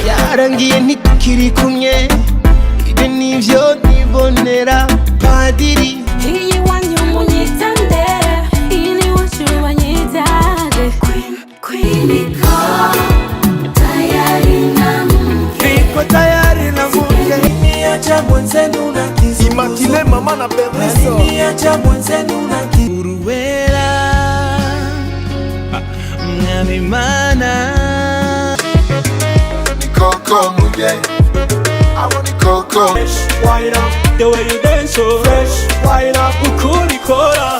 Yarangiye ntikiri kumwe, ibyo nivyo nibonera padiri. Iyi wanyu munyitande, ini wacu banyitande. Queen Niko tayari na mke. Niacha mwenzenu na kisu. Imakile mama na Bebriso. Niacha mwenzenu na kisu. Uruwela Mwami mana. Coco muge, I want the coco. Fresh, wind up, the way you dance so fresh, wind up, ukuri kora.